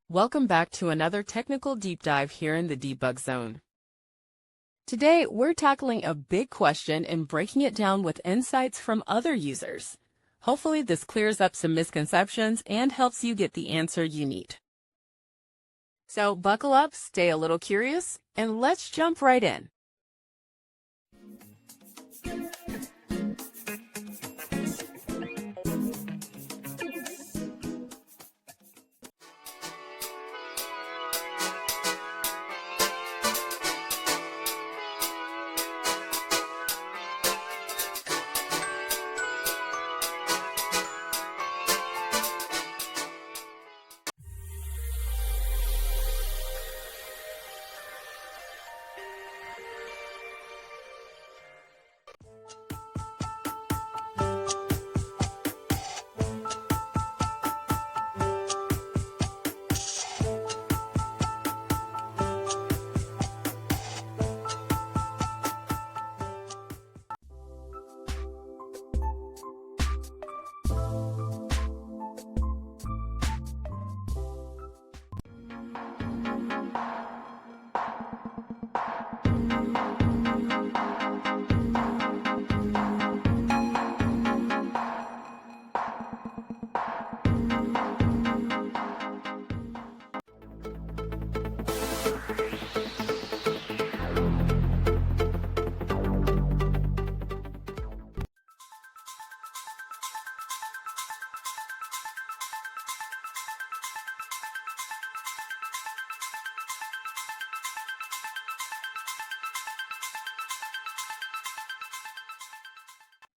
Welcome back to another technical deep dive here in the debug zone. Today, we're tackling a big question and breaking it down with insights from other users. Hopefully, this clears up some misconceptions and helps you get the answer you need. So buckle up, stay a little curious, and let's jump right in.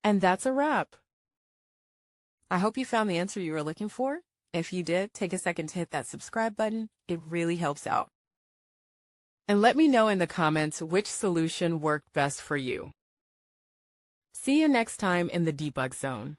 And that's a wrap. I hope you found the answer you were looking for. If you did, take a second to hit that subscribe button. It really helps out. And let me know in the comments which solution worked best for you. See you next time in the debug zone.